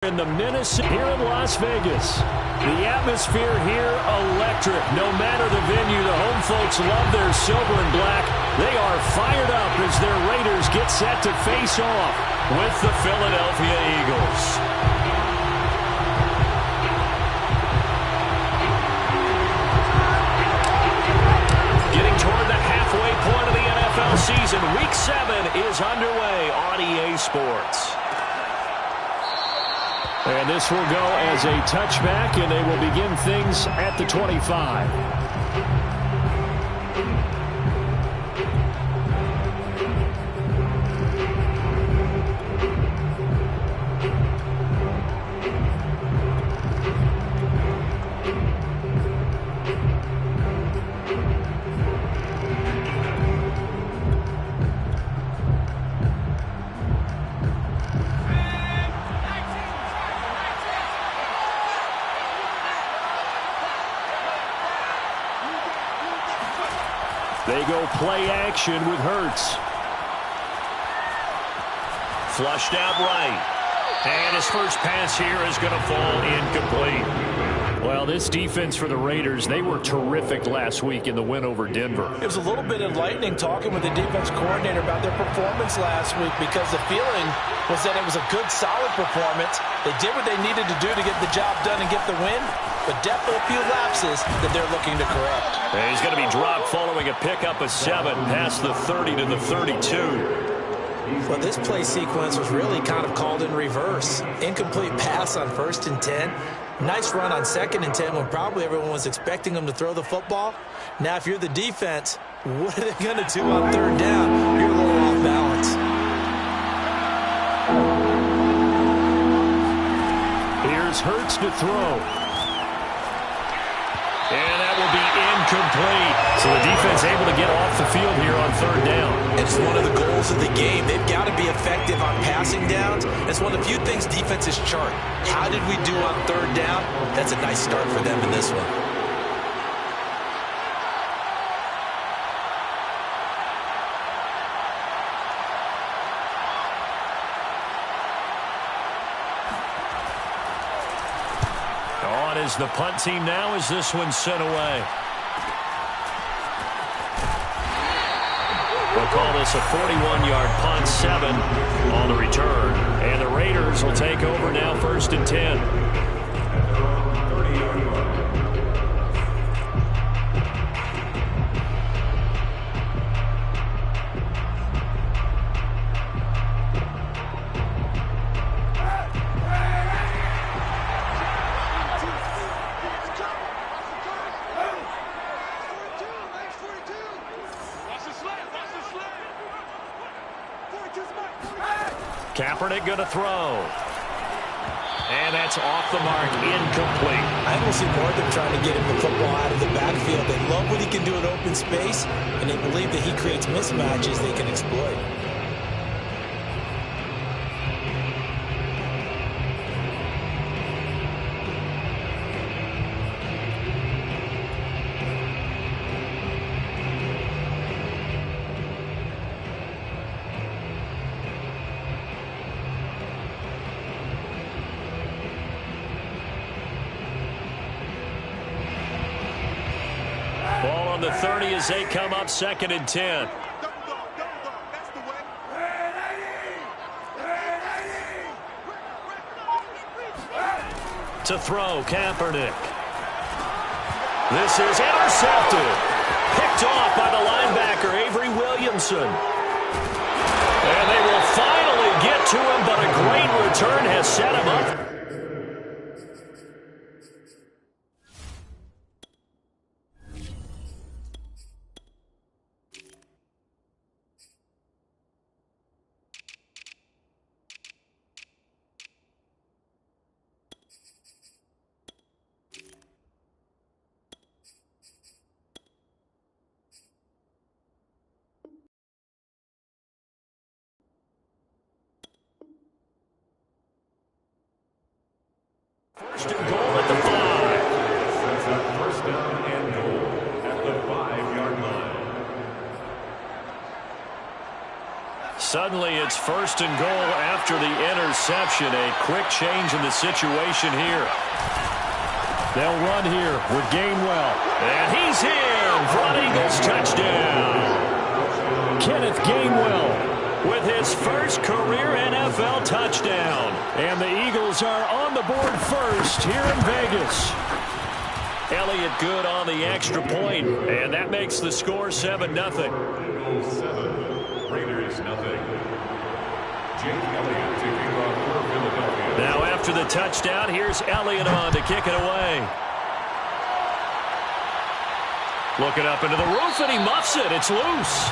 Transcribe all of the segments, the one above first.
In the Minnesota, here in Las Vegas. The atmosphere here, electric. No matter the venue, the home folks love their silver and black. They are fired up as their Raiders get set to face off with the Philadelphia Eagles. Getting toward the halfway point of the NFL season, Week 7 is underway on EA Sports. And this will go as a touchback, and they will begin things at the 25. They go play action with Hurts. Flushed out right. And his first pass here is going to fall incomplete. Well, this defense for the Raiders, they were terrific last week in the win over Denver. It was a little bit enlightening talking with the defense coordinator about their performance last week, because the feeling was that it was a good, solid performance. They did what they needed to do to get the job done and get the win, but definitely a few lapses that they're looking to correct. And he's going to be dropped following a pickup of 7 past the 30 to the 32. Well, this play sequence was really kind of called in reverse. Incomplete pass on 1st and 10. Nice run on 2nd and 10 when probably everyone was expecting them to throw the football. Now, if you're the defense, what are they going to do on 3rd down? You're a little off balance. Here's Hurts to throw. And that will be incomplete. So the defense able to get off the field here on 3rd down. And it's one of the goals of the game. They've got to be effective on passing downs. It's one of the few things defenses chart. How did we do on 3rd down? That's a nice start for them in this one. On is the punt team now as this one's sent away. We'll call this a 41-yard punt, 7 on the return. And the Raiders will take over now, 1st and 10. Kaepernick going to throw. And that's off the mark, incomplete. I don't see more of them trying to get him the football out of the backfield. They love what he can do in open space, and they believe that he creates mismatches they can exploit. Ball on the 30 as they come up, 2nd and 10. To throw, Kaepernick. This is intercepted. Picked off by the linebacker, Avery Williamson. And they will finally get to him, but a great return has set him up. First and goal at the 5. First down and goal at the 5-yard line. Suddenly it's first and goal after the interception. A quick change in the situation here. They'll run here with Gainwell. And he's in for an Eagles touchdown. Kenneth Gainwell with his first career NFL touchdown. And the Eagles are on the board first here in Vegas. Elliott good on the extra point, and that makes the score 7-0. 7, Raiders nothing. Jake Elliott taking off for Philadelphia. Now after the touchdown, here's Elliott on to kick it away. Looking up into the roof, and he muffs it. It's loose.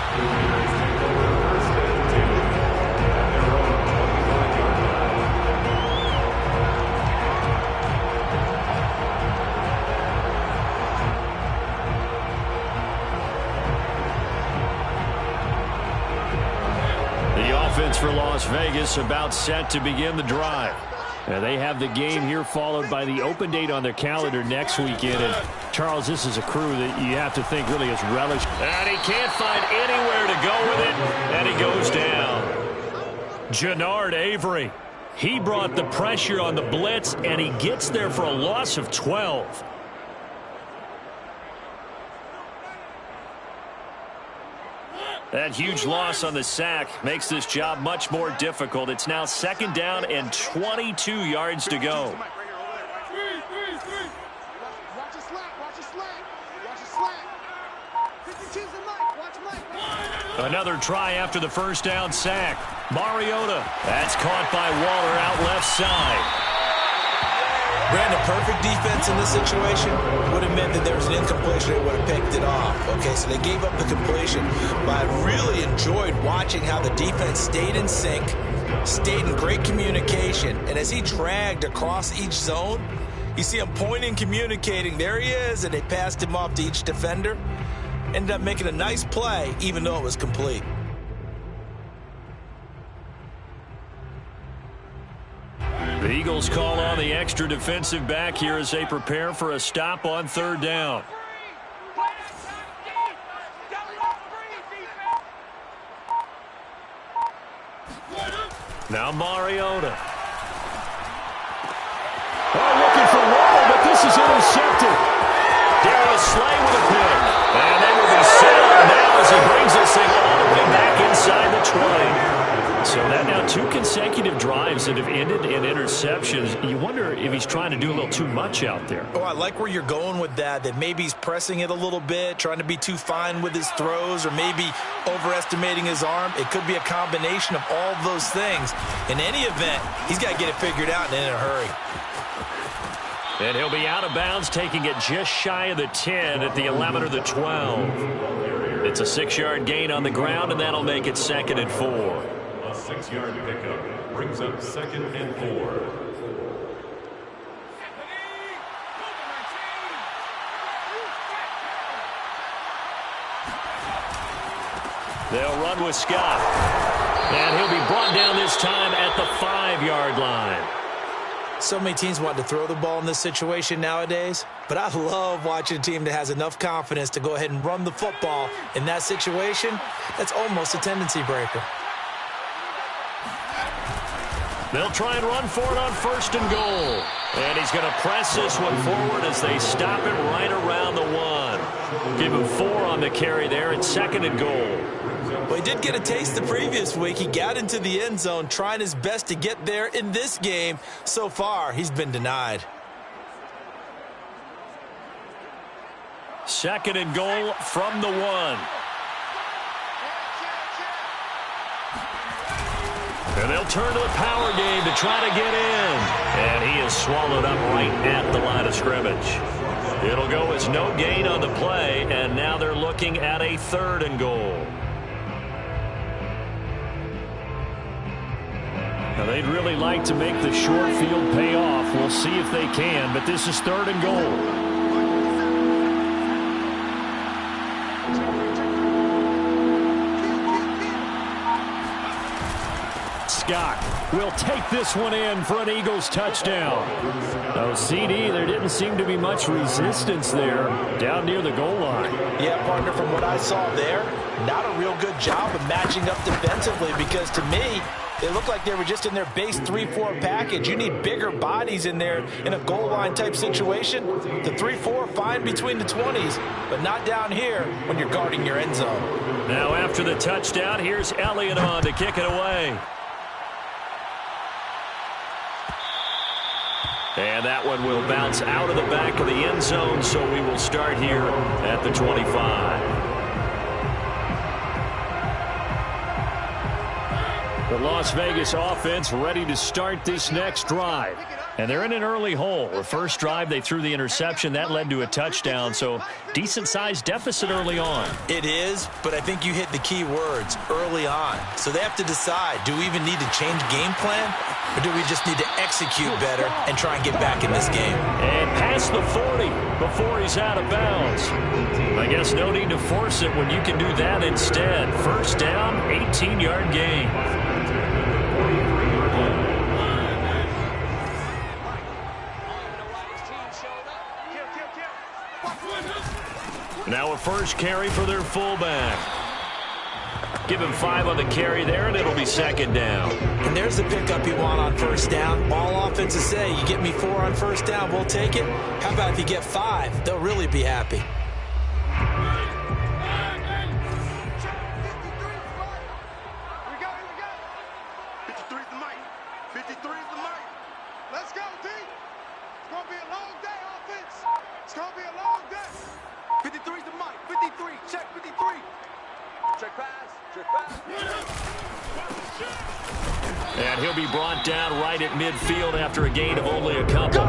For Las Vegas, about set to begin the drive. Now they have the game here followed by the open date on their calendar next weekend. And Charles, this is a crew that you have to think really has relished. And he can't find anywhere to go with it, and he goes down. Jannard Avery. He brought the pressure on the blitz, and he gets there for a loss of 12. That huge loss on the sack makes this job much more difficult. It's now 2nd down and 22 yards to go. Another try after the first down sack. Mariota. That's caught by Waller out left side. Brandon, perfect defense in this situation would have meant that there was an incompletion. They would have picked it off. Okay, so they gave up the completion. But I really enjoyed watching how the defense stayed in sync, stayed in great communication. And as he dragged across each zone, you see him pointing, communicating. There he is, and they passed him off to each defender. Ended up making a nice play, even though it was complete. The Eagles call on the extra defensive back here as they prepare for a stop on 3rd down. Now Mariota. Oh, looking for Waller, but this is intercepted. Darius Slay with a pick. And they will be set up now as he brings this thing all the way back inside the 20. So that now 2 consecutive drives that have ended in interceptions. You wonder if he's trying to do a little too much out there. Oh, I like where you're going with that maybe he's pressing it a little bit, trying to be too fine with his throws, or maybe overestimating his arm. It could be a combination of all of those things. In any event, he's got to get it figured out and in a hurry. And he'll be out of bounds, taking it just shy of the 10 at the 11 or the 12. It's a 6-yard gain on the ground, and that'll make it 2nd and 4. A 6-yard pickup brings up 2nd and 4. They'll run with Scott. And he'll be brought down this time at the 5-yard line. So many teams want to throw the ball in this situation nowadays, but I love watching a team that has enough confidence to go ahead and run the football in that situation. That's almost a tendency breaker. They'll try and run for it on 1st and goal. And he's going to press this one forward as they stop it right around the 1. Give him 4 on the carry there at 2nd and goal. Well, he did get a taste the previous week. He got into the end zone, trying his best to get there in this game. So far, he's been denied. 2nd and goal from the 1. And they'll turn to the power game to try to get in. And he is swallowed up right at the line of scrimmage. It'll go as no gain on the play, and now they're looking at a 3rd and goal. Now they'd really like to make the short field pay off. We'll see if they can, but this is 3rd and goal. Scott will take this one in for an Eagles touchdown. Oh, CD, there didn't seem to be much resistance there down near the goal line. Yeah, partner, from what I saw there, not a real good job of matching up defensively, because to me, it looked like they were just in their base 3-4 package. You need bigger bodies in there in a goal line type situation. The 3-4, fine between the 20s, but not down here when you're guarding your end zone. Now after the touchdown, here's Elliott on to kick it away. And that one will bounce out of the back of the end zone, so we will start here at the 25. The Las Vegas offense ready to start this next drive. And they're in an early hole. The first drive, they threw the interception. That led to a touchdown, so decent-sized deficit early on. It is, but I think you hit the key words, early on. So they have to decide, do we even need to change game plan, or do we just need to execute better and try and get back in this game? And past the 40 before he's out of bounds. I guess no need to force it when you can do that instead. First down, 18-yard gain. Now a first carry for their fullback. Give him 5 on the carry there, and it'll be second down. And there's the pickup you want on first down. All offenses say, you get me 4 on first down, we'll take it. How about if you get 5? They'll really be happy. And he'll be brought down right at midfield after a gain of only a couple.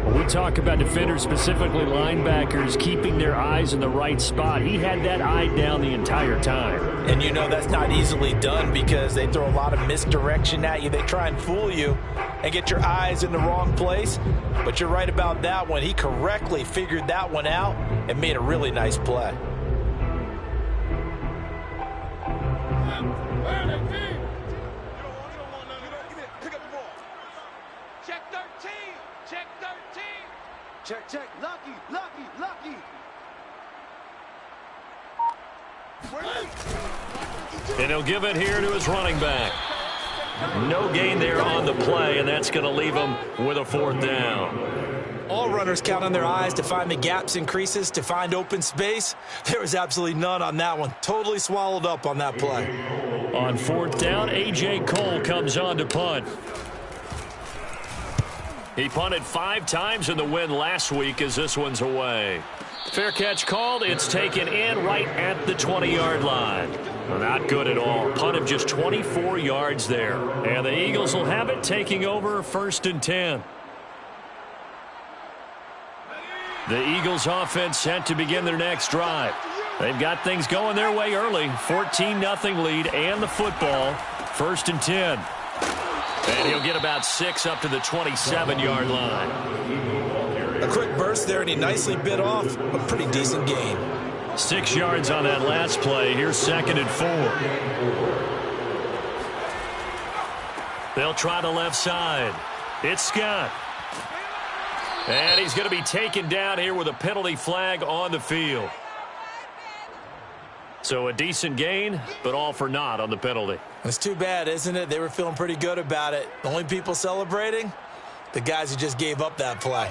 When we talk about defenders, specifically linebackers, keeping their eyes in the right spot, he had that eye down the entire time. And you know that's not easily done because they throw a lot of misdirection at you. They try and fool you and get your eyes in the wrong place. But you're right about that one. He correctly figured that one out and made a really nice play. Check. Lucky. And he'll give it here to his running back. No gain there on the play, and that's going to leave him with a 4th down. All runners count on their eyes to find the gaps and creases, to find open space. There was absolutely none on that one. Totally swallowed up on that play. On 4th down, A.J. Cole comes on to punt. He punted 5 times in the win last week as this one's away. Fair catch called. It's taken in right at the 20-yard line. Not good at all. Punt of just 24 yards there. And the Eagles will have it, taking over 1st and 10. The Eagles offense set to begin their next drive. They've got things going their way early. 14-0 lead and the football. 1st and 10. And he'll get about 6 up to the 27-yard line. A quick burst there, and he nicely bit off a pretty decent gain. 6 yards on that last play. Here's 2nd and 4. They'll try the left side. It's Scott. And he's going to be taken down here with a penalty flag on the field. So a decent gain, but all for naught on the penalty. It's too bad, isn't it? They were feeling pretty good about it. The only people celebrating, the guys who just gave up that play.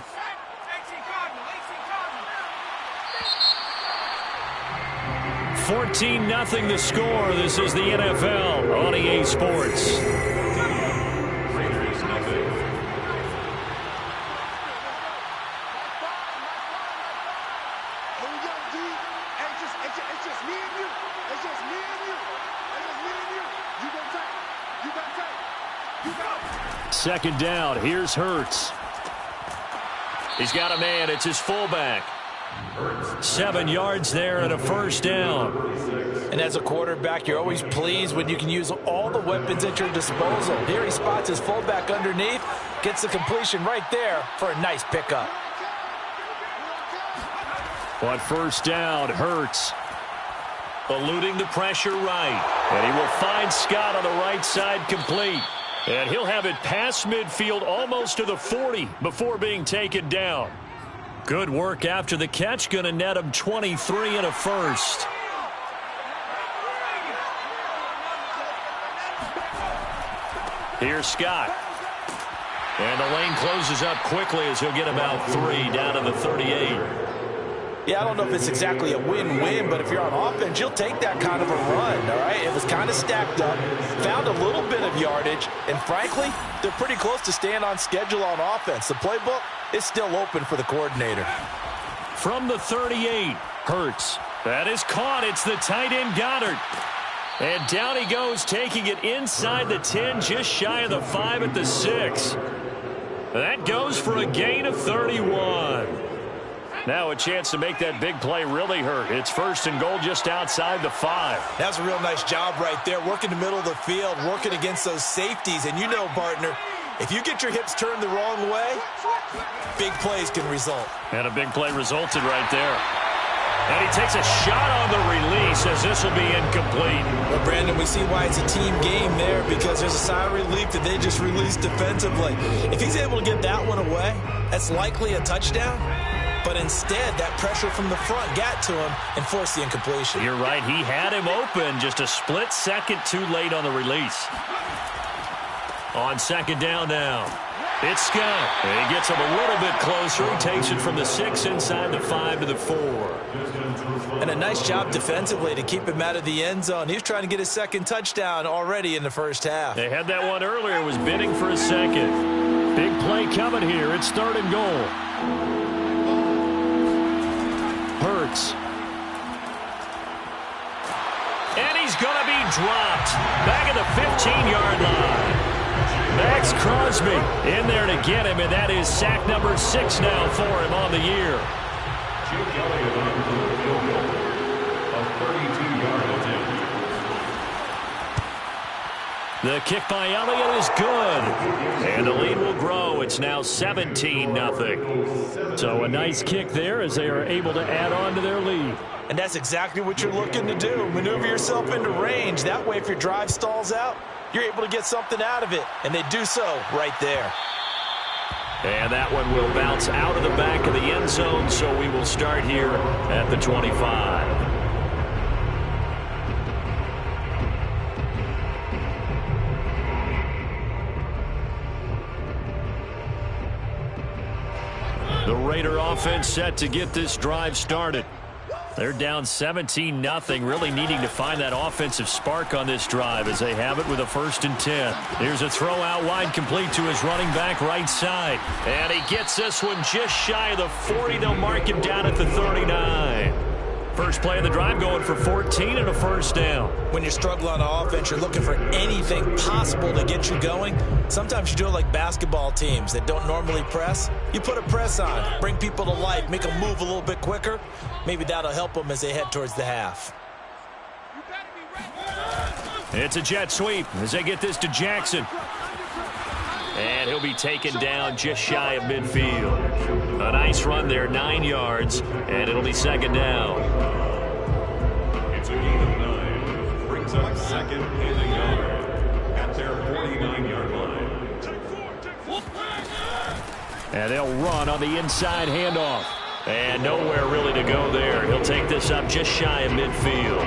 $14-0 the score. This is the NFL on EA Sports. Second down. Here's Hurts. He's got a man. It's his fullback. 7 yards there and a 1st down. And as a quarterback, you're always pleased when you can use all the weapons at your disposal. Here he spots his fullback underneath, gets the completion right there for a nice pickup. On 1st down, Hurts. Eluding the pressure right. And he will find Scott on the right side complete. And he'll have it past midfield almost to the 40 before being taken down. Good work after the catch. Going to net him 23 and a first. Here's Scott. And the lane closes up quickly as he'll get about 3 down to the 38. Yeah, I don't know if it's exactly a win-win, but if you're on offense, you'll take that kind of a run, all right? It was kind of stacked up, found a little bit of yardage, and frankly, they're pretty close to staying on schedule on offense. The playbook is still open for the coordinator. From the 38, Hurts. That is caught. It's the tight end Goddard. And down he goes, taking it inside the 10, just shy of the 5 at the 6. That goes for a gain of 31. Now a chance to make that big play really hurt. It's 1st and goal just outside the 5. That's a real nice job right there, working the middle of the field, working against those safeties. And you know, partner, if you get your hips turned the wrong way, big plays can result. And a big play resulted right there. And he takes a shot on the release as this will be incomplete. Well, Brandon, we see why it's a team game there, because there's a sigh of relief that they just released defensively. If he's able to get that one away, that's likely a touchdown. But instead, that pressure from the front got to him and forced the incompletion. You're right. He had him open, just a split second too late on the release. On 2nd down now. It's Scott. And he gets him a little bit closer. He takes it from the 6 inside the 5 to the 4. And a nice job defensively to keep him out of the end zone. He was trying to get his 2nd touchdown already in the first half. They had that one earlier. Was bidding for a 2nd. Big play coming here. It's 3rd and goal. Hurts. And he's going to be dropped. Back at the 15-yard line. Max Crosby in there to get him, and that is sack number 6 now for him on the year. Jake Elliott on the field goal. A 32-yard attempt. The kick by Elliott is good. And the lead will grow. It's now 17-0. So a nice kick there as they are able to add on to their lead. And that's exactly what you're looking to do. Maneuver yourself into range. That way, if your drive stalls out, you're able to get something out of it. And they do so right there. And that one will bounce out of the back of the end zone. So we will start here at the 25. The Raider offense set to get this drive started. They're down 17-0, really needing to find that offensive spark on this drive as they have it with a 1st and 10. Here's a throw out wide, complete to his running back right side. And he gets this one just shy of the 40. They'll mark him down at the 39. First play of the drive going for 14 and a 1st down. When you're struggling on offense, you're looking for anything possible to get you going. Sometimes you do it like basketball teams that don't normally press. You put a press on, bring people to life, make them move a little bit quicker. Maybe that'll help them as they head towards the half. It's a jet sweep as they get this to Jackson. And he'll be taken down just shy of midfield. A nice run there, 9 yards, and it'll be 2nd down. It's a gain of 9. Brings up 2nd and a yard at their 49-yard line. And they'll run on the inside handoff. And nowhere really to go there. He'll take this up just shy of midfield.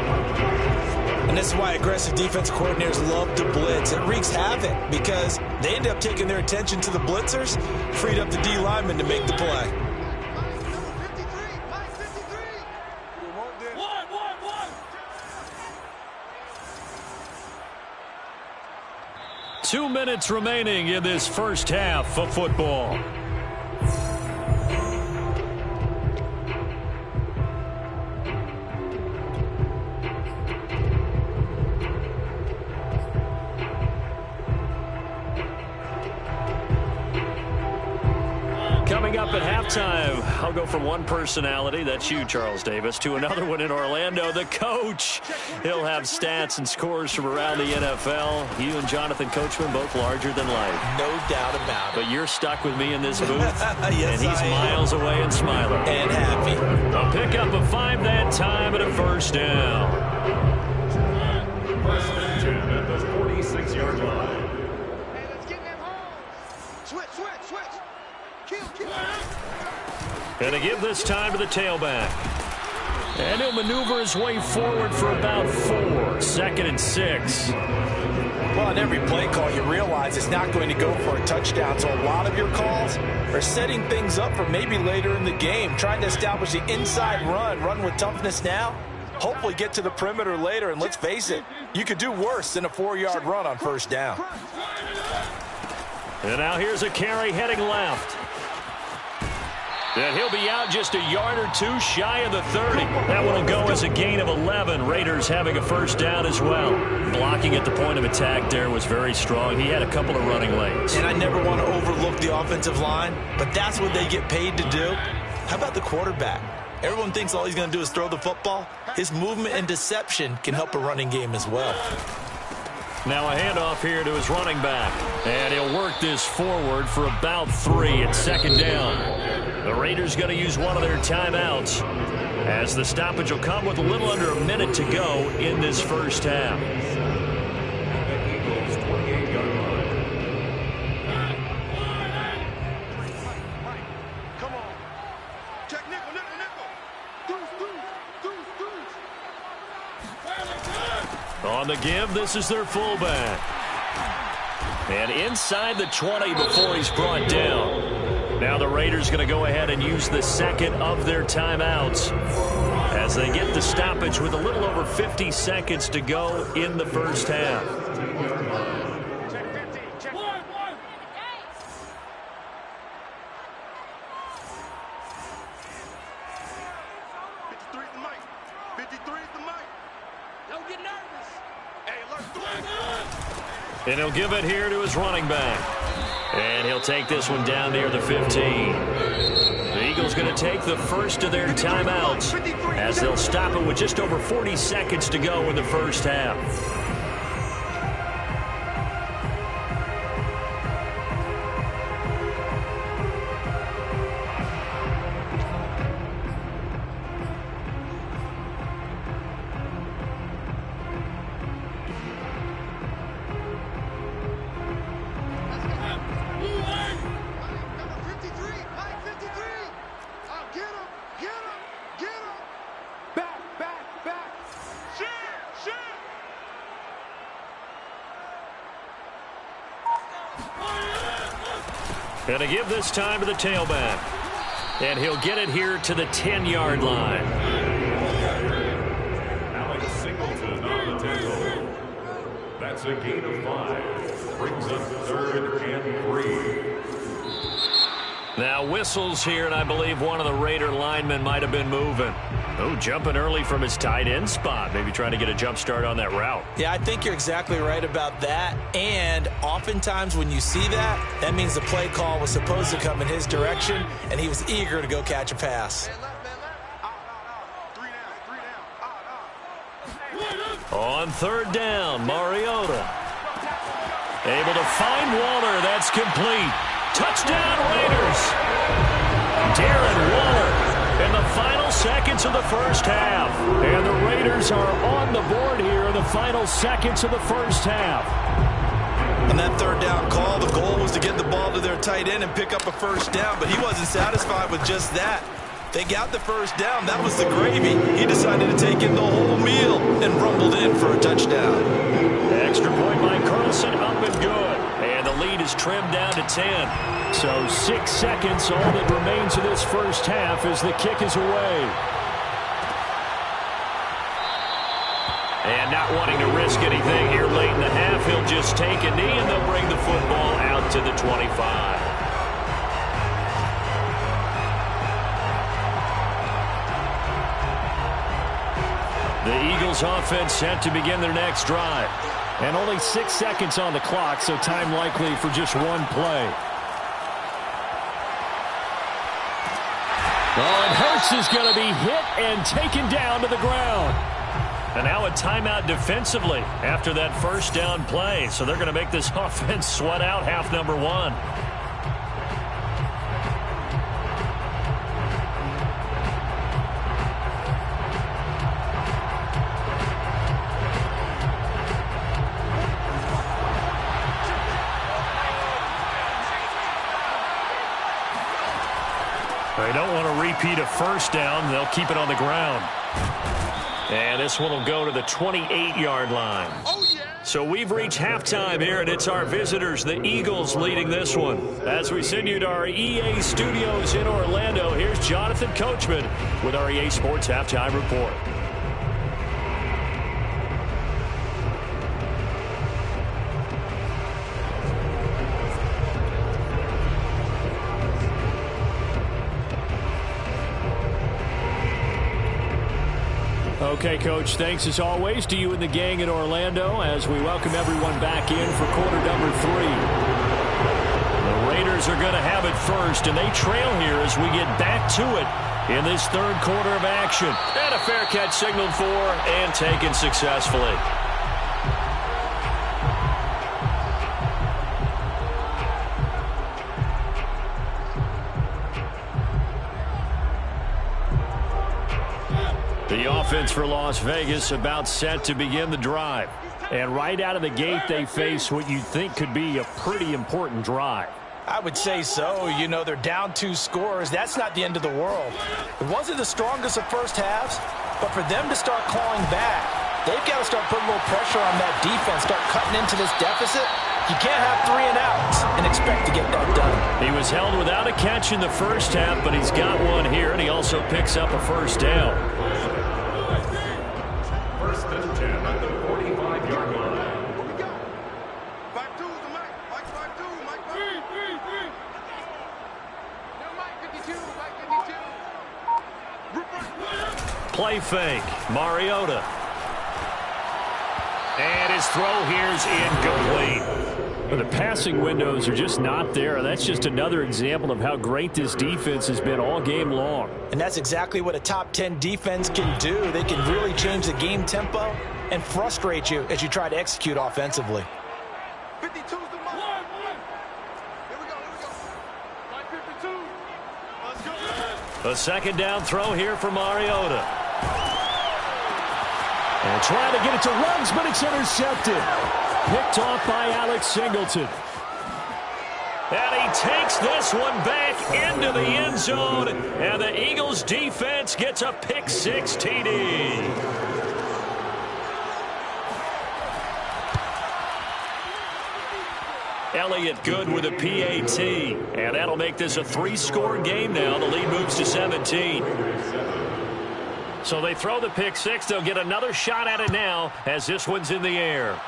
And this is why aggressive defensive coordinators love to blitz. It wreaks havoc because they end up taking their attention to the blitzers, freed up the D lineman to make the play. Two minutes remaining in this first half of football. Coming up at halftime, I'll go from one personality, that's you, Charles Davis, to another one in Orlando, the coach. He'll have stats and scores from around the NFL. You and Jonathan Coachman, both larger than life. No doubt about it. But you're stuck with me in this booth, yes, and he's miles away and smiling. And happy. A pickup of 5 that time and a 1st down. First and 10 at the 46-yard line. Hey, let's get them home. Switch. Kill. Going to give this time to the tailback. And he'll maneuver his way forward for about 4. Second and 6. Well, in every play call, you realize it's not going to go for a touchdown. So a lot of your calls are setting things up for maybe later in the game, trying to establish the inside run with toughness now, hopefully get to the perimeter later. And let's face it, you could do worse than a 4-yard run on first down. And now here's a carry heading left. And he'll be out just a yard or 2 shy of the 30. That one will go as a gain of 11. Raiders having a first down as well. Blocking at the point of attack there was very strong. He had a couple of running lanes. And I never want to overlook the offensive line, but that's what they get paid to do. How about the quarterback? Everyone thinks all he's going to do is throw the football. His movement and deception can help a running game as well. Now a handoff here to his running back. And he'll work this forward for about 3 at second down. The Raiders going to use one of their timeouts as the stoppage will come with a little under a minute to go in this first half. Eagles 28-yard line. Come on. Check nickel. Deuce. On the give, this is their fullback. And inside the 20 before he's brought down. Now the Raiders going to go ahead and use the second of their timeouts as they get the stoppage with a little over 50 seconds to go in the first half. Check 50. Check 1. 53 is the mic. 53 is the mic. Don't get nervous. Hey, let's do it. And he'll give it here to his running back. And he'll take this one down near the 15. The Eagles going to take the first of their timeouts as they'll stop it with just over 40 seconds to go in the first half. Going to give this time to the tailback. And he'll get it here to the 10-yard line. Alex Singleton on the tackle. That's a gain of 5. Brings up 3rd and 3. Now whistles here, and I believe one of the Raider linemen might have been moving. Oh, jumping early from his tight end spot. Maybe trying to get a jump start on that route. Yeah, I think you're exactly right about that. And oftentimes when you see that, that means the play call was supposed to come in his direction, and he was eager to go catch a pass. On 3rd down, Mariota. Able to find Waller. That's complete. Touchdown, Raiders. Darren Waller in the final seconds of the first half. And the Raiders are on the board here in the final seconds of the first half. On that 3rd down call, the goal was to get the ball to their tight end and pick up a first down, but he wasn't satisfied with just that. They got the first down. That was the gravy. He decided to take in the whole meal and rumbled in for a touchdown. Extra point by Carlson, up and good. And the lead is trimmed down to 10. So 6 seconds, all that remains of this first half as the kick is away. And not wanting to risk anything here late in the half, he'll just take a knee and they'll bring the football out to the 25. The Eagles offense set to begin their next drive. And only 6 seconds on the clock, so time likely for just one play. Oh, and Hurts is going to be hit and taken down to the ground. And now a timeout defensively after that first down play. So they're going to make this offense sweat out half number 1. They don't want to repeat a first down. They'll keep it on the ground. And this one will go to the 28-yard line. Oh, yeah. So we've reached halftime here, and it's our visitors, the Eagles, leading this one. As we send you to our EA studios in Orlando, here's Jonathan Coachman with our EA Sports Halftime Report. Okay, Coach, thanks as always to you and the gang in Orlando as we welcome everyone back in for quarter number 3. The Raiders are going to have it first, and they trail here as we get back to it in this third quarter of action. And a fair catch signaled for and taken successfully. The offense for Las Vegas about set to begin the drive. And right out of the gate, they face what you'd think could be a pretty important drive. I would say so. You know, they're down 2 scores. That's not the end of the world. It wasn't the strongest of first halves, but for them to start clawing back, they've got to start putting a little pressure on that defense, start cutting into this deficit. You can't have 3 and outs and expect to get that done. He was held without a catch in the first half, but he's got one here, and he also picks up a first down. First and 10 at the 45-yard line. Here we go. 5-2 is the Mike. Mike 5-2. Mike 5-2. No, Mike 52. Mike 52. Play fake. Mariota. And his throw here's incomplete. The passing windows are just not there. That's just another example of how great this defense has been all game long. And that's exactly what a top 10 defense can do. They can really change the game tempo and frustrate you as you try to execute offensively. 52 is the Mike. Here we go. Mike 52. Let's go. A second down throw here for Mariota. And trying to get it to Ruggs, but it's intercepted. Picked off by Alex Singleton. And he takes this one back into the end zone. And the Eagles defense gets a pick 6 TD. Elliott good with a PAT. And that'll make this a 3-score game now. The lead moves to 17. So they throw the pick 6. They'll get another shot at it now as this one's in the air.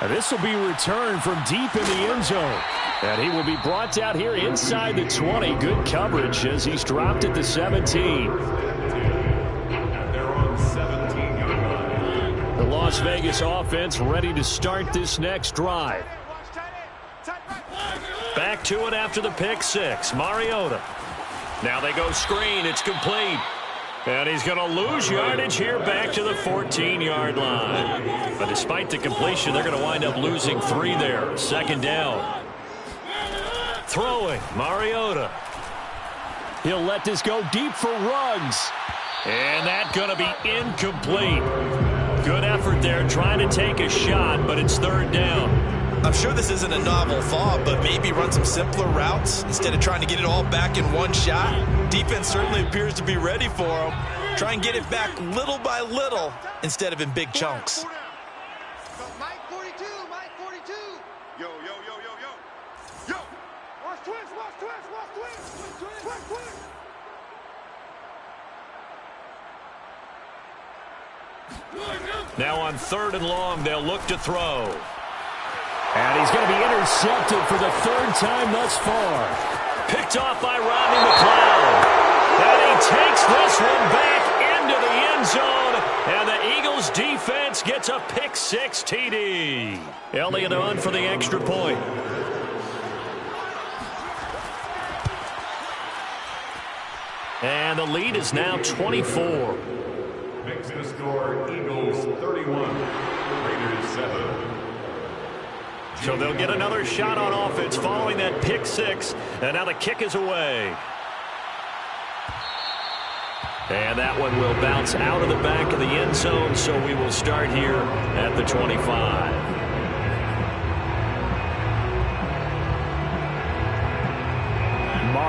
And this will be returned from deep in the end zone. And he will be brought out here inside the 20. Good coverage as he's dropped at the 17. And they're on 17-yard line. The Las Vegas offense ready to start this next drive. Back to it after the pick 6. Mariota. Now they go screen. It's complete. And he's going to lose yardage here back to the 14-yard line. But despite the completion, they're going to wind up losing 3 there. Second down. Throwing, Mariota. He'll let this go deep for Ruggs. And that's going to be incomplete. Good effort there trying to take a shot, but it's third down. I'm sure this isn't a novel thought, but maybe run some simpler routes instead of trying to get it all back in one shot. Defense certainly appears to be ready for him. Try and get it back little by little instead of in big chunks. Mike 42. Mike 42. Yo. Watch twist. Now on 3rd and long, they'll look to throw. And he's going to be intercepted for the 3rd time thus far. Picked off by Rodney McLeod. And he takes this one back into the end zone. And the Eagles defense gets a pick 6 TD. Elliott on for the extra point. And the lead is now 24. Makes the score Eagles 31, Raiders 7. So they'll get another shot on offense following that pick 6. And now the kick is away. And that one will bounce out of the back of the end zone. So we will start here at the 25.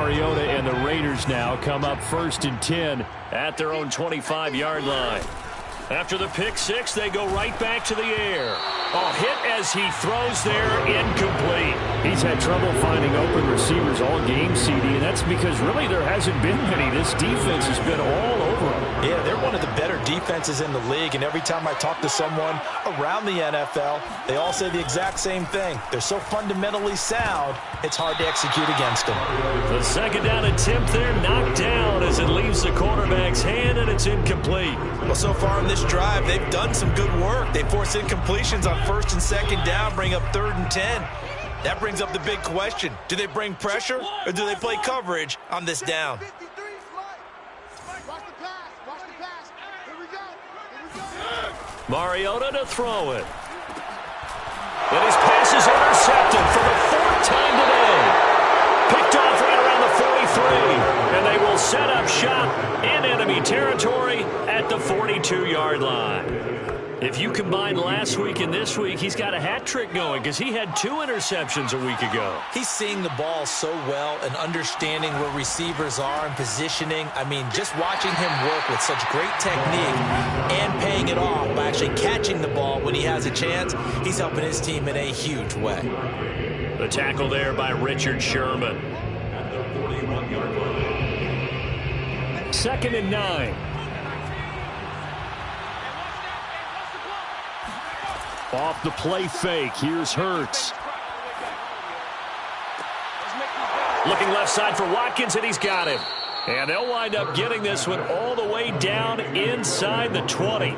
Mariota and the Raiders now come up 1st and 10 at their own 25-yard line. After the pick six, they go right back to the air. Hit as he throws there, incomplete. He's had trouble finding open receivers all game, CD, and that's because really there hasn't been many. This defense has been all over them. Yeah, they're one of the better defenses in the league, and every time I talk to someone around the NFL, they all say the exact same thing. They're so fundamentally sound, it's hard to execute against them. The 2nd down attempt there knocked down as it leaves the quarterback's hand, and it's incomplete. Well, so far in this drive, they've done some good work. They force incompletions on 1st and 2nd down, bring up 3rd and 10. That brings up the big question. Do they bring pressure or do they play coverage on this down? Mariota to throw it. And his pass is intercepted for the 4th time today. Picked off right around the 43. And they will set up shop in enemy territory at the 42-yard line. If you combine last week and this week, he's got a hat trick going because he had 2 interceptions a week ago. He's seeing the ball so well and understanding where receivers are and positioning. I mean, just watching him work with such great technique and paying it off by actually catching the ball when he has a chance, he's helping his team in a huge way. The tackle there by Richard Sherman. At the 41-yard line. 2nd and 9. Off the play fake. Here's Hurts. Looking left side for Watkins, and he's got him. And they'll wind up getting this one all the way down inside the 20.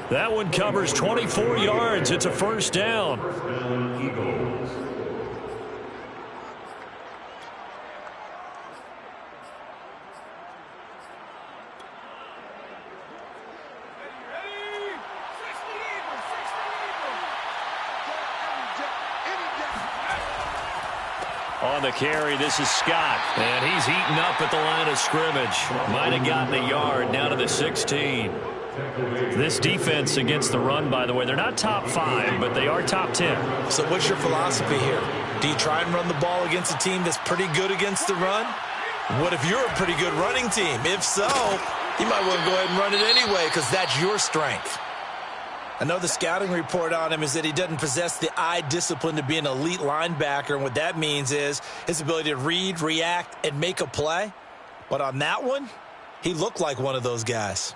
That one covers 24 yards. It's a 1st down. Eagles. On the carry, this is Scott. And he's eaten up at the line of scrimmage. Might have gotten a yard down to the 16. This defense against the run, by the way, they're not top 5, but they are top 10. So what's your philosophy here? Do you try and run the ball against a team that's pretty good against the run? What if you're a pretty good running team? If so, you might want to go ahead and run it anyway because that's your strength. I know the scouting report on him is that he doesn't possess the eye discipline to be an elite linebacker, and what that means is his ability to read, react, and make a play. But on that one, he looked like one of those guys.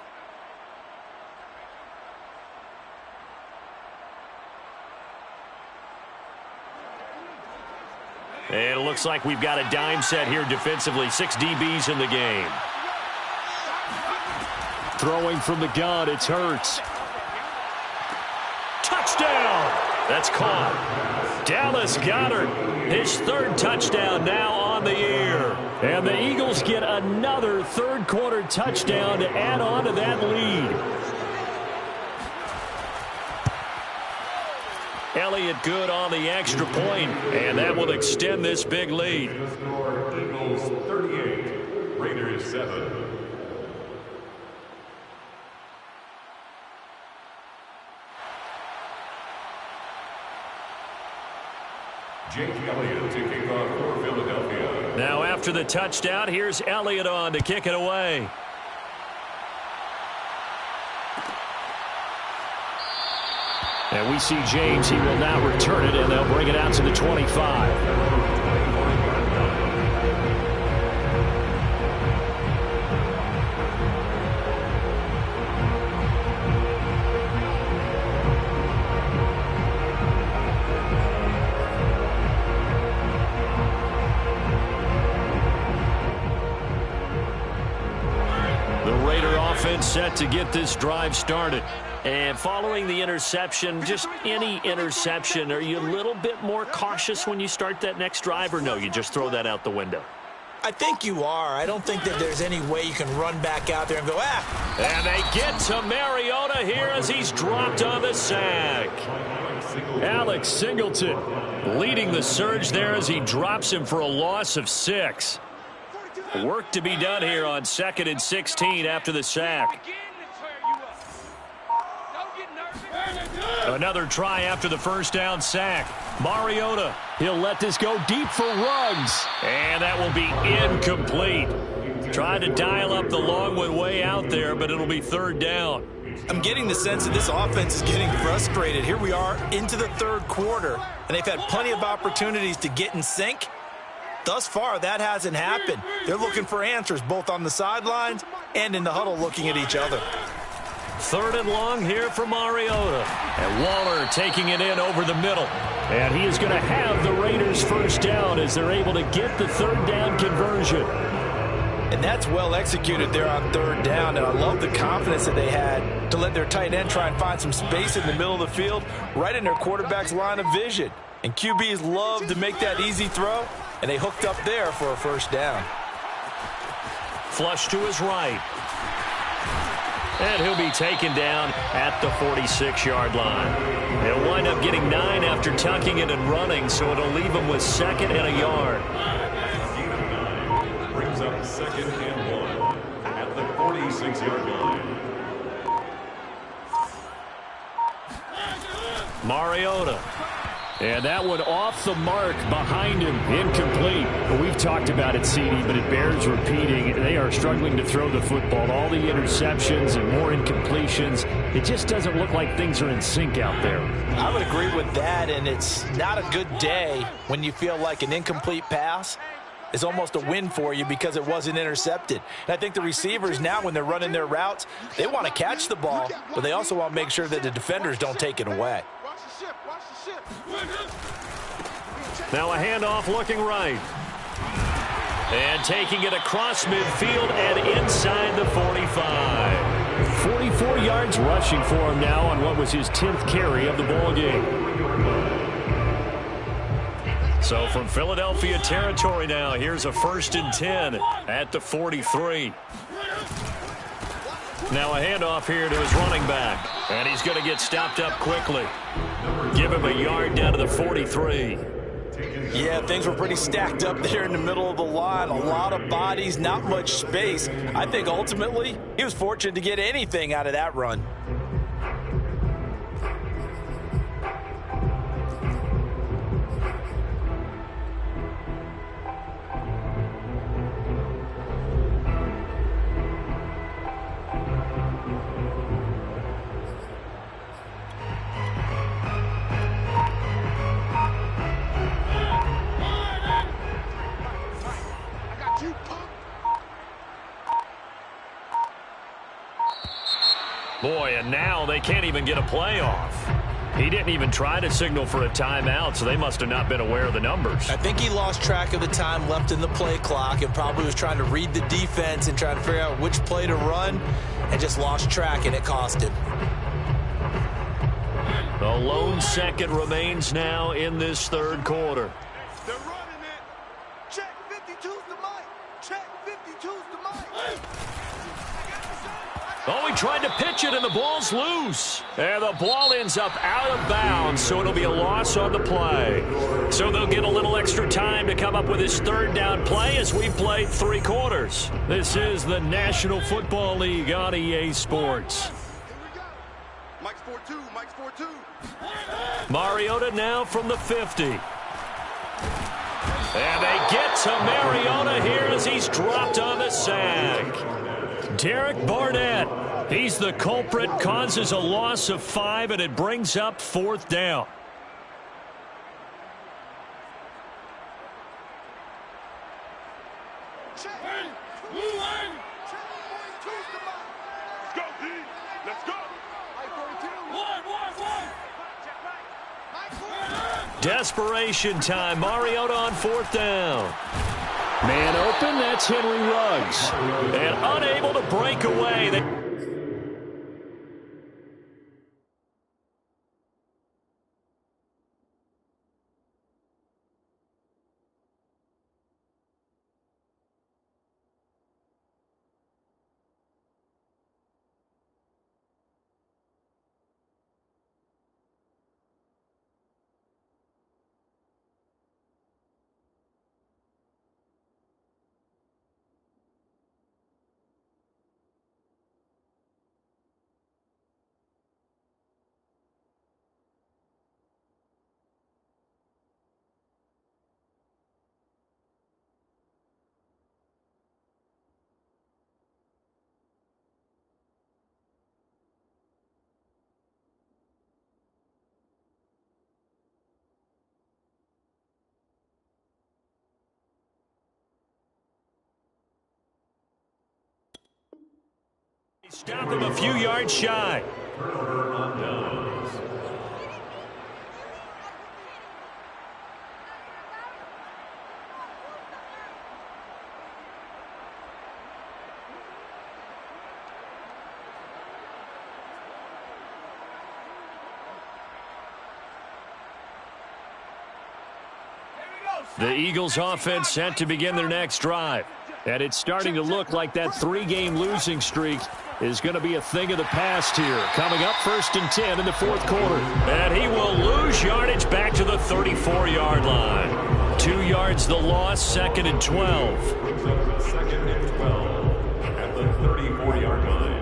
And it looks like we've got a dime set here defensively. 6 DBs in the game. Throwing from the gun, it's Hurts. Touchdown! That's caught. Dallas Goedert, his 3rd touchdown now on the year. And the Eagles get another 3rd quarter touchdown to add on to that lead. Elliott good on the extra point, and that will extend this big lead. Eagles 38, Raiders 7. Jake Elliott to kick off for Philadelphia. Now after the touchdown, here's Elliott on to kick it away. And we see James. He will now return it, and they'll bring it out to the 25. Offense set to get this drive started. And following the interception, just any interception, are you a little bit more cautious when you start that next drive, or no, you just throw that out the window? I think you are. I don't think that there's any way you can run back out there and go, And they get to Mariota here as he's dropped on the sack. Alex Singleton leading the surge there as he drops him for a loss of 6. Work to be done here on 2nd and 16 after the sack. Another try after the 1st down sack. Mariota, he'll let this go deep for Ruggs. And that will be incomplete. Tried to dial up the long one way out there, but it'll be third down. I'm getting the sense that this offense is getting frustrated. Here we are into the third quarter, and they've had plenty of opportunities to get in sync. Thus far, that hasn't happened. They're looking for answers both on the sidelines and in the huddle looking at each other. Third and long here for Mariota. And Waller taking it in over the middle. And he is going to have the Raiders first down as they're able to get the third down conversion. And that's well executed there on third down. And I love the confidence that they had to let their tight end try and find some space in the middle of the field, right in their quarterback's line of vision. And QBs love to make that easy throw, and they hooked up there for a first down. Flush to his right. And he'll be taken down at the 46-yard line. He'll wind up getting 9 after tucking it and running, so it'll leave him with second and a yard. Brings up second and 1 at the 46-yard line. Mariota. And that one off the mark behind him, incomplete. We've talked about it, CD, but it bears repeating. They are struggling to throw the football. All the interceptions and more incompletions. It just doesn't look like things are in sync out there. I would agree with that, and it's not a good day when you feel like an incomplete pass is almost a win for you because it wasn't intercepted. And I think the receivers now, when they're running their routes, they want to catch the ball, but they also want to make sure that the defenders don't take it away. Now a handoff looking right. And taking it across midfield and inside the 45. 44 yards rushing for him now on what was his 10th carry of the ball game. So from Philadelphia territory now, here's a 1st and 10 at the 43. Now a handoff here to his running back. And he's going to get stopped up quickly. Give him a yard down to the 43. Yeah, things were pretty stacked up there in the middle of the line. A lot of bodies, not much space. I think ultimately he was fortunate to get anything out of that run. Boy, and now they can't even get a play off. He didn't even try to signal for a timeout, so they must have not been aware of the numbers. I think he lost track of the time left in the play clock and probably was trying to read the defense and trying to figure out which play to run and just lost track, and it cost him. The lone second remains now in this third quarter. They're running it. Check 52's the mic. Check 52's the mic. Oh, he tried to pitch it, and the ball's loose. And the ball ends up out of bounds, so it'll be a loss on the play. So they'll get a little extra time to come up with his third down play as we played 3 quarters. This is the National Football League on EA Sports. Here we go. Mike's 4-2. Mike's 4-2. Mariota now from the 50. And they get to Mariota here as he's dropped on the sack. Derek Barnett, he's the culprit, causes a loss of 5, and it brings up 4th down. Check. Let's go, D. Let's go. Desperation time. Mariota on 4th down. Man open, that's Henry Ruggs. And unable to break away. Stop him a few yards shy. Turnover on downs. The Eagles offense set to begin their next drive. And it's starting to look like that 3-game losing streak is going to be a thing of the past here. Coming up 1st and 10 in the 4th quarter. And he will lose yardage back to the 34-yard line. 2 yards the loss, 2nd and 12. 2nd and 12 at the 34-yard line.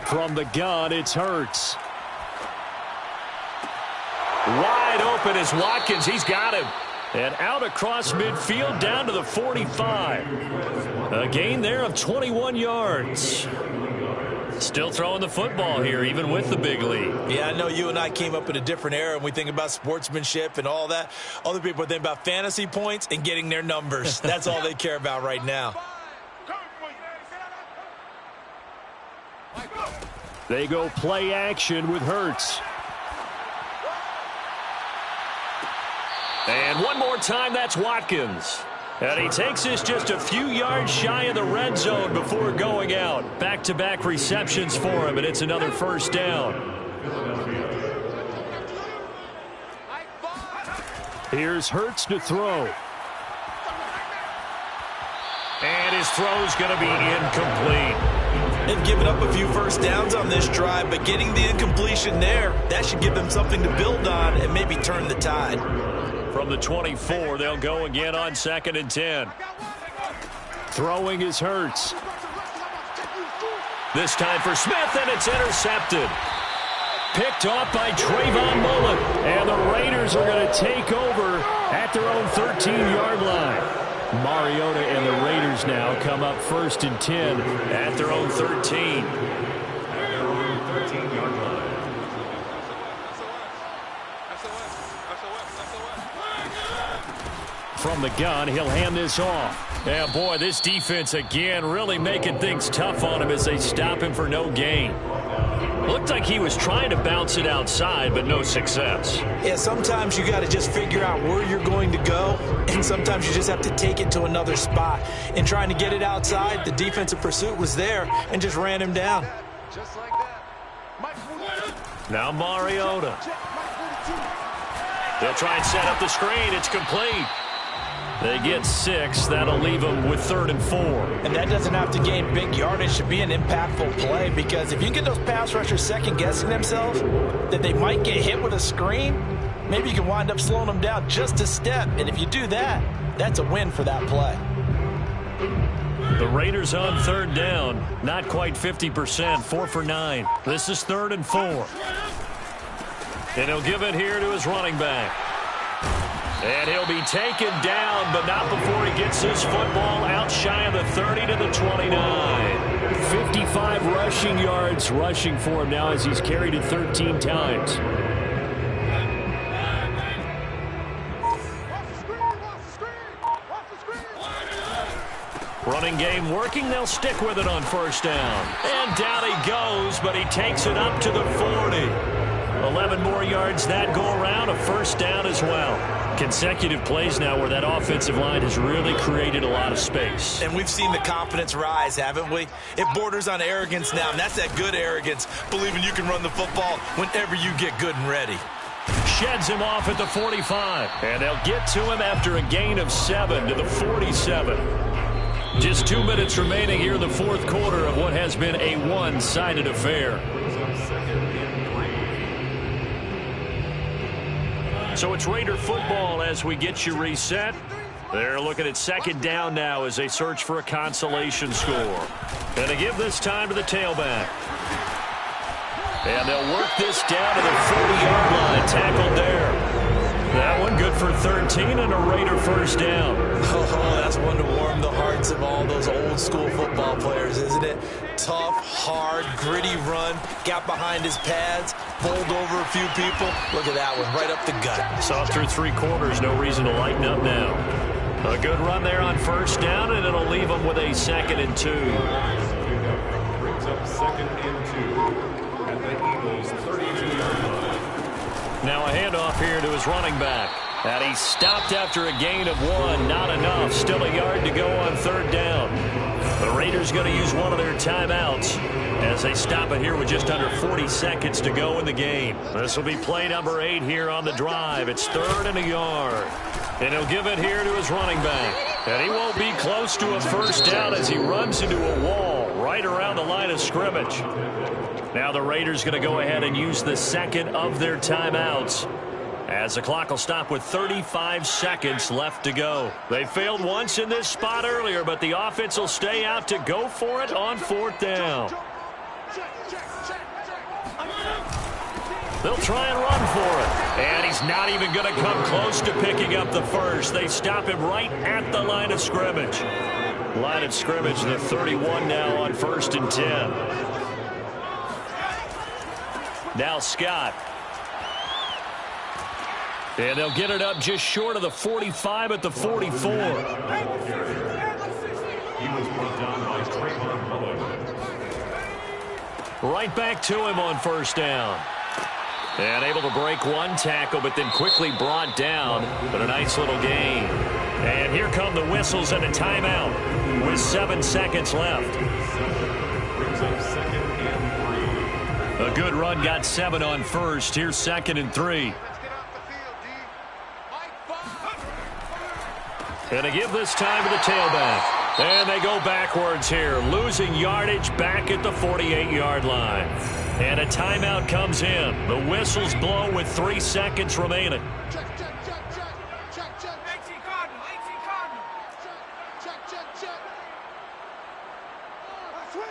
From the gun, it's Hurts. Wide open is Watkins. He's got him. And out across midfield down to the 45. A gain there of 21 yards. Still throwing the football here, even with the big lead. Yeah, I know you and I came up in a different era, and we think about sportsmanship and all that. Other people think about fantasy points and getting their numbers. That's all they care about right now. They go play action with Hurts. And one more time, that's Watkins. And he takes this just a few yards shy of the red zone before going out. Back-to-back receptions for him, and it's another 1st down. Here's Hurts to throw. And his throw's going to be incomplete. They've given up a few 1st downs on this drive, but getting the incompletion there, that should give them something to build on and maybe turn the tide. From the 24, they'll go again on 2nd and 10. Throwing is Hurts. This time for Smith, and it's intercepted. Picked off by Trayvon Mullen, and the Raiders are going to take over at their own 13-yard line. Mariota and the Raiders now come up 1st and 10 at their own 13. From the gun, he'll hand this off. And boy, this defense again really making things tough on him as they stop him for no gain. Looked like he was trying to bounce it outside, but no success. Yeah, sometimes you got to just figure out where you're going to go, and sometimes you just have to take it to another spot. In trying to get it outside, the defensive pursuit was there and just ran him down. Just like that. Now Mariota. They'll try and set up the screen. It's complete. They get 6. That'll leave them with 3rd and 4. And that doesn't have to gain big yardage to be an impactful play, because if you get those pass rushers second-guessing themselves that they might get hit with a screen, maybe you can wind up slowing them down just a step. And if you do that, that's a win for that play. The Raiders on 3rd down. Not quite 50%. 4 for 9. This is 3rd and 4. And he'll give it here to his running back. And he'll be taken down, but not before he gets his football out shy of the 30 to the 29. 55 rushing yards rushing for him now as he's carried it 13 times. Running game working. They'll stick with it on 1st down. And down he goes, but he takes it up to the 40. 11 more yards that go around, a 1st down as well. Consecutive plays now where that offensive line has really created a lot of space. And we've seen the confidence rise, haven't we? It borders on arrogance now, and that's that good arrogance, believing you can run the football whenever you get good and ready. Sheds him off at the 45. And they'll get to him after a gain of 7 to the 47. Just 2 minutes remaining here in the 4th quarter of what has been a one-sided affair. So it's Raider football as we get you reset. They're looking at 2nd down now as they search for a consolation score. And to give this time to the tailback. And they'll work this down to the 40-yard line. Tackled there. That one good for 13 and a Raider 1st down. Oh, that's one to warm the hearts of all those old school football players, isn't it? tough, hard, gritty run. Got behind his pads, bowled over a few people. Look at that one, right up the gut. So through 3 quarters, no reason to lighten up now. A good run there on first down, and it'll leave them with a 2nd and 2. Brings up 2nd and 2 at the Eagles' 32-yard line. Now a handoff here to his running back. And he stopped after a gain of 1. Not enough. Still a yard to go on 3rd down. The Raiders going to use one of their timeouts as they stop it here with just under 40 seconds to go in the game. This will be play number 8 here on the drive. It's 3rd and a yard. And he'll give it here to his running back. And he won't be close to a first down as he runs into a wall right around the line of scrimmage. Now the Raiders going to go ahead and use the 2nd of their timeouts, as the clock will stop with 35 seconds left to go. They failed once in this spot earlier, but the offense will stay out to go for it on 4th down. They'll try and run for it. And he's not even going to come close to picking up the first. They stop him right at the line of scrimmage. Line of scrimmage, the 31 now on 1st and 10. Now Scott. And they'll get it up just short of the 45 at the 44. He was brought down by Trayvon Mullen. Right back to him on 1st down. And able to break one tackle, but then quickly brought down. But a nice little gain. And here come the whistles and a timeout with 7 seconds left. Brings up 2nd and 3. A good run got 7 on first. Here's 2nd and 3. And they give this time to the tailback. And they go backwards here, losing yardage back at the 48-yard line. And a timeout comes in. The whistles blow with 3 seconds remaining. Check, check, check, check. Check, check. 18 Cardinal, 18 Cardinal. Check, check, check, check. Switch.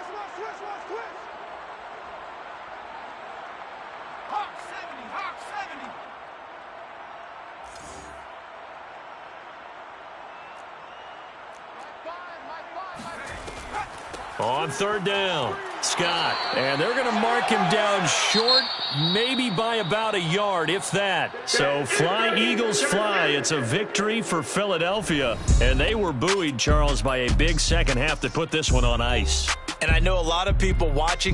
Hawk 70, Hawk 70. On 3rd down, Scott. And they're going to mark him down short, maybe by about a yard, if that. So fly, Eagles, fly. It's a victory for Philadelphia. And they were buoyed, Charles, by a big second half that put this one on ice. And I know a lot of people watching